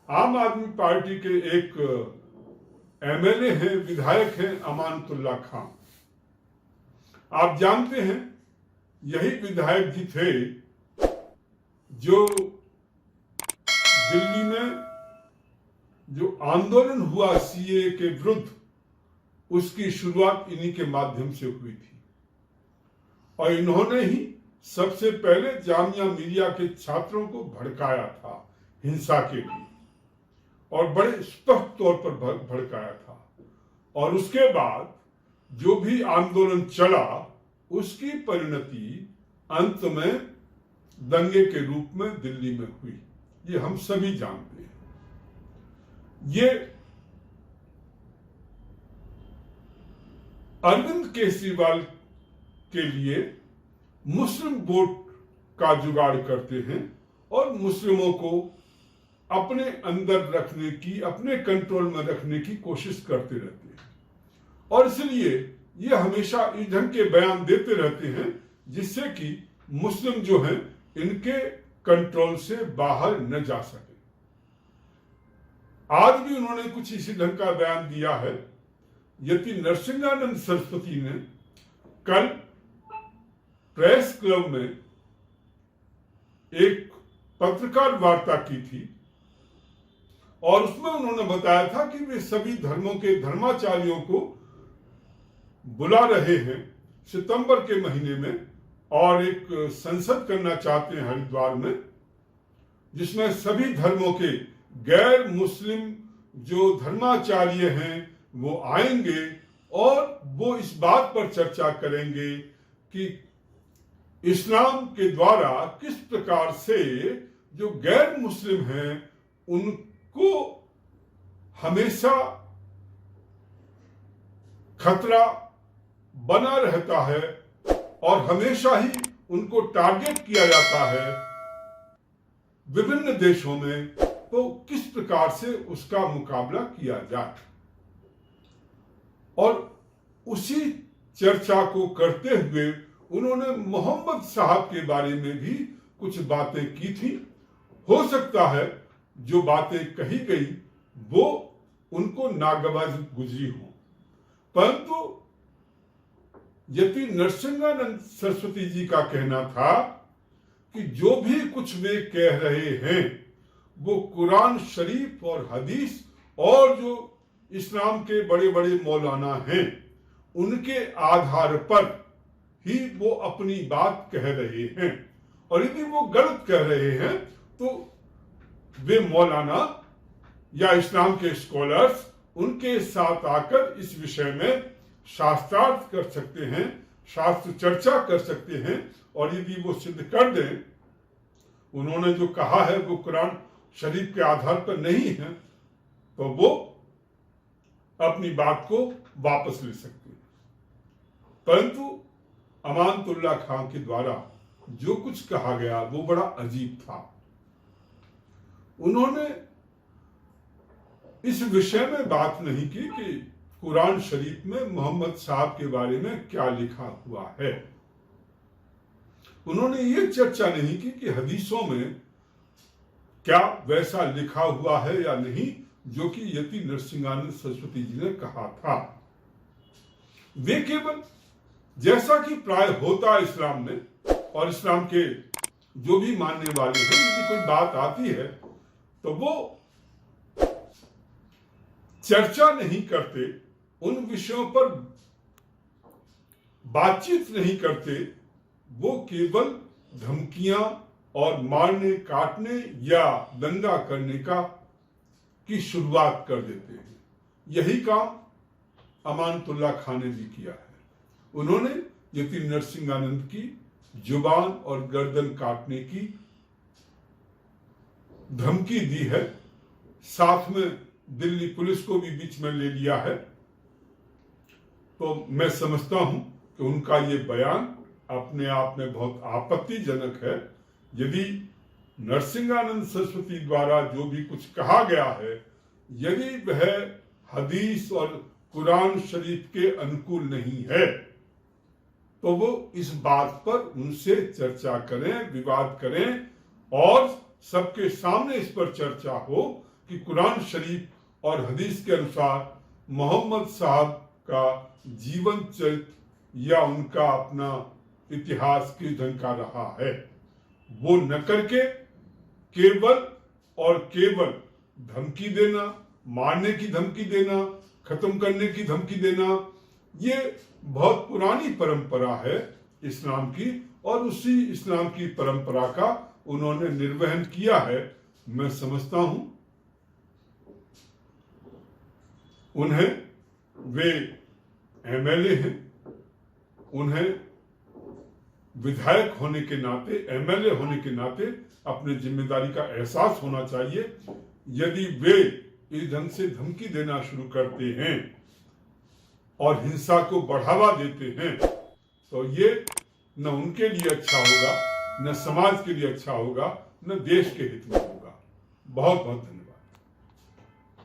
आम आदमी पार्टी के एक एमएलए हैं, विधायक हैं अमानतुल्लाह खान। आप जानते हैं यही विधायक जी थे जो दिल्ली में जो आंदोलन हुआ सीए के विरुद्ध, उसकी शुरुआत इन्हीं के माध्यम से हुई थी। और इन्होंने ही सबसे पहले जामिया मिलिया के छात्रों को भड़काया था हिंसा के लिए, और बड़े स्पष्ट तौर पर भड़काया था। और उसके बाद जो भी आंदोलन चला उसकी परिणति अंत में दंगे के रूप में दिल्ली में हुई। ये हम सभी जानते हैं। ये अरविंद केजरीवाल के लिए मुस्लिम वोट का जुगाड़ करते हैं और मुस्लिमों को अपने अंदर रखने की, अपने कंट्रोल में रखने की कोशिश करते रहते हैं। और इसलिए ये हमेशा इस ढंग के बयान देते रहते हैं जिससे कि मुस्लिम जो हैं इनके कंट्रोल से बाहर न जा सके। आज भी उन्होंने कुछ इसी ढंग का बयान दिया है। यति नरसिंहानंद सरस्वती ने कल प्रेस क्लब में एक पत्रकार वार्ता की थी और उसमें उन्होंने बताया था कि वे सभी धर्मों के धर्माचार्यों को बुला रहे हैं सितंबर के महीने में, और एक संसद करना चाहते हैं हरिद्वार में, जिसमें सभी धर्मों के गैर मुस्लिम जो धर्माचार्य हैं वो आएंगे और वो इस बात पर चर्चा करेंगे कि इस्लाम के द्वारा किस प्रकार से जो गैर मुस्लिम हैं उनको हमेशा खतरा बना रहता है और हमेशा ही उनको टारगेट किया जाता है विभिन्न देशों में, तो किस प्रकार से उसका मुकाबला किया जाए। और उसी चर्चा को करते हुए उन्होंने मोहम्मद साहब के बारे में भी कुछ बातें की थी। हो सकता है जो बातें कही गई वो उनको नागवाज गुजरी हो, परंतु यति नरसिंहानंद सरस्वती जी का कहना था कि जो भी कुछ वे कह रहे हैं वो कुरान शरीफ और हदीस और जो इस्लाम के बड़े बड़े मौलाना हैं उनके आधार पर ही वो अपनी बात कह रहे हैं, और यदि वो गलत कह रहे हैं तो वे मौलाना या इस्लाम के स्कॉलर्स उनके साथ आकर इस विषय में शास्त्रार्थ कर सकते हैं, शास्त्र चर्चा कर सकते हैं, और यदि वो सिद्ध कर दें उन्होंने जो कहा है वो कुरान शरीफ के आधार पर नहीं है तो वो अपनी बात को वापस ले सकते हैं। परंतु अमानतुल्लाह खान के द्वारा जो कुछ कहा गया वो बड़ा अजीब था। उन्होंने इस विषय में बात नहीं की कि कुरान शरीफ में मोहम्मद साहब के बारे में क्या लिखा हुआ है। उन्होंने ये चर्चा नहीं की कि हदीसों में क्या वैसा लिखा हुआ है या नहीं जो कि यति नरसिंहानंद सरस्वती जी ने कहा था। वे केवल जैसा कि प्राय होता है इस्लाम में, और इस्लाम के जो भी मानने वाले हैं यदि कोई बात आती है तो वो चर्चा नहीं करते, उन विषयों पर बातचीत नहीं करते, वो केवल धमकियां और मारने काटने या दंगा करने की शुरुआत कर देते हैं। यही काम अमानतुल्लाह खान ने भी किया है। उन्होंने यति नरसिंहानंद की जुबान और गर्दन काटने की धमकी दी है, साथ में दिल्ली पुलिस को भी बीच में ले लिया है। तो मैं समझता हूं कि उनका ये बयान अपने आप में बहुत आपत्तिजनक है। यदि नरसिंहानंद सरस्वती द्वारा जो भी कुछ कहा गया है, यदि वह हदीस और कुरान शरीफ के अनुकूल नहीं है तो वो इस बात पर उनसे चर्चा करें, विवाद करें और सबके सामने इस पर चर्चा हो कि कुरान शरीफ और हदीस के अनुसार मोहम्मद साहब का जीवन चरित्र या उनका अपना इतिहास किस ढंग का रहा है, वो न करके केवल और केवल धमकी देना, मारने की धमकी देना, खत्म करने की धमकी देना, ये बहुत पुरानी परंपरा है इस्लाम की, और उसी इस्लाम की परंपरा का उन्होंने निर्वहन किया है। मैं समझता हूं उन्हें, वे एमएलए हैं, उन्हें विधायक होने के नाते, एमएलए होने के नाते अपनी जिम्मेदारी का एहसास होना चाहिए। यदि वे इस ढंग से धमकी देना शुरू करते हैं और हिंसा को बढ़ावा देते हैं तो ये न उनके लिए अच्छा होगा, न समाज के लिए अच्छा होगा, न देश के हित में होगा। बहुत बहुत धन्यवाद।